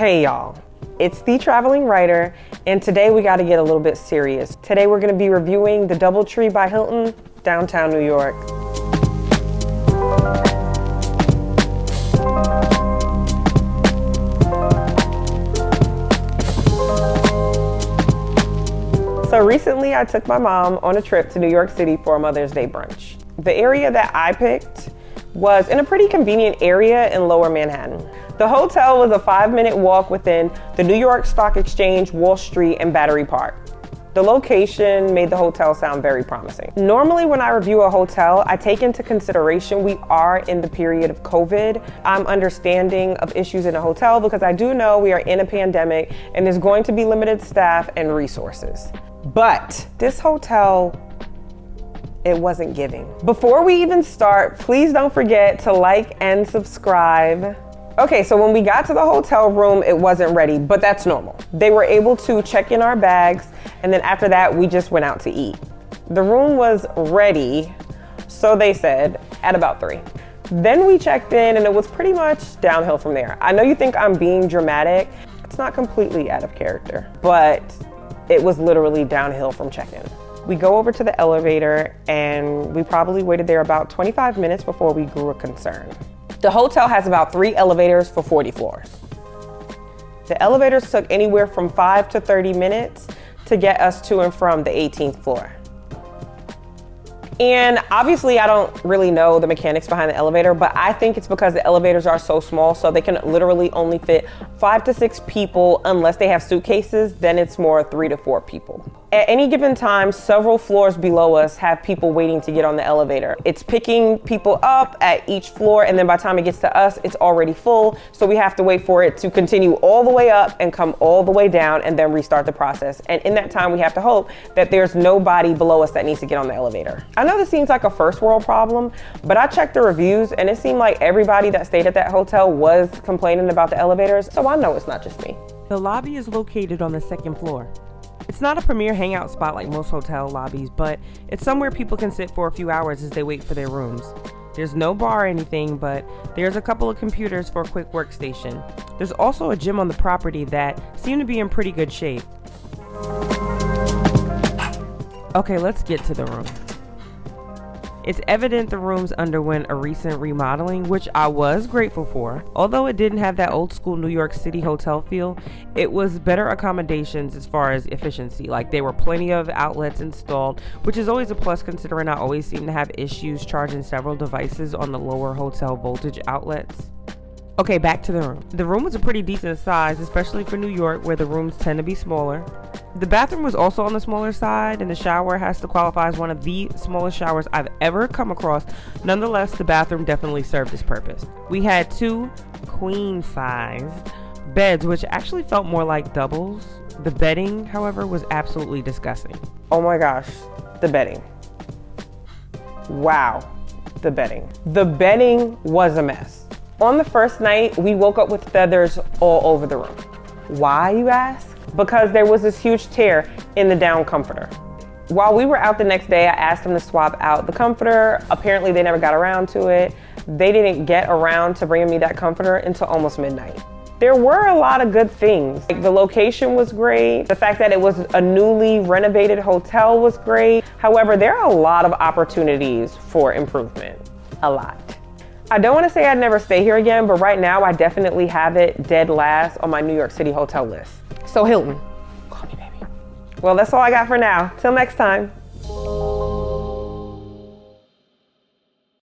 Hey y'all, it's the Traveling Writer, and today we got to get a little bit serious. Today we're going to be reviewing the DoubleTree by Hilton, downtown New York. So recently I took my mom on a trip to New York City for a Mother's Day brunch. The area that I picked was in a pretty convenient area in Lower Manhattan. The hotel was a 5-minute walk within the New York Stock Exchange, Wall Street, and Battery Park. The location made the hotel sound very promising. Normally when I review a hotel, I take into consideration we are in the period of COVID. I'm understanding of issues in a hotel because I do know we are in a pandemic and there's going to be limited staff and resources. But this hotel, it wasn't giving. Before we even start, please don't forget to like and subscribe. Okay, so when we got to the hotel room, it wasn't ready, but that's normal. They were able to check in our bags, and then after that, we just went out to eat. The room was ready, so they said, at about 3. Then we checked in, and it was pretty much downhill from there. I know you think I'm being dramatic. It's not completely out of character, but it was literally downhill from check-in. We go over to the elevator, and we probably waited there about 25 minutes before we grew a concern. The hotel has about 3 elevators for 40 floors. The elevators took anywhere from 5 to 30 minutes to get us to and from the 18th floor. And obviously I don't really know the mechanics behind the elevator, but I think it's because the elevators are so small, so they can literally only fit 5 to 6 people unless they have suitcases, then it's more 3 to 4 people. At any given time, several floors below us have people waiting to get on the elevator. It's picking people up at each floor, and then by the time it gets to us, it's already full. So we have to wait for it to continue all the way up and come all the way down and then restart the process. And in that time, we have to hope that there's nobody below us that needs to get on the elevator. I know this seems like a first world problem, but I checked the reviews and it seemed like everybody that stayed at that hotel was complaining about the elevators. So I know it's not just me. The lobby is located on the 2nd floor. It's not a premier hangout spot like most hotel lobbies, but it's somewhere people can sit for a few hours as they wait for their rooms. There's no bar or anything, but there's a couple of computers for a quick workstation. There's also a gym on the property that seem to be in pretty good shape. Okay, let's get to the room. It's evident the rooms underwent a recent remodeling, which I was grateful for. Although it didn't have that old school New York City hotel feel, it was better accommodations as far as efficiency. Like there were plenty of outlets installed, which is always a plus considering I always seem to have issues charging several devices on the lower hotel voltage outlets. Okay, back to the room. The room was a pretty decent size, especially for New York where the rooms tend to be smaller. The bathroom was also on the smaller side, and the shower has to qualify as one of the smallest showers I've ever come across. Nonetheless, the bathroom definitely served its purpose. We had 2 queen-sized beds, which actually felt more like doubles. The bedding, however, was absolutely disgusting. Oh my gosh, the bedding. Wow, the bedding. The bedding was a mess. On the first night, we woke up with feathers all over the room. Why, you ask? Because there was this huge tear in the down comforter. While we were out the next day, I asked them to swap out the comforter. Apparently they never got around to it. They didn't get around to bringing me that comforter until almost midnight. There were a lot of good things. Like the location was great. The fact that it was a newly renovated hotel was great. However, there are a lot of opportunities for improvement, a lot. I don't want to say I'd never stay here again, but right now I definitely have it dead last on my New York City hotel list. So Hilton, call me baby. Well, that's all I got for now. Till next time.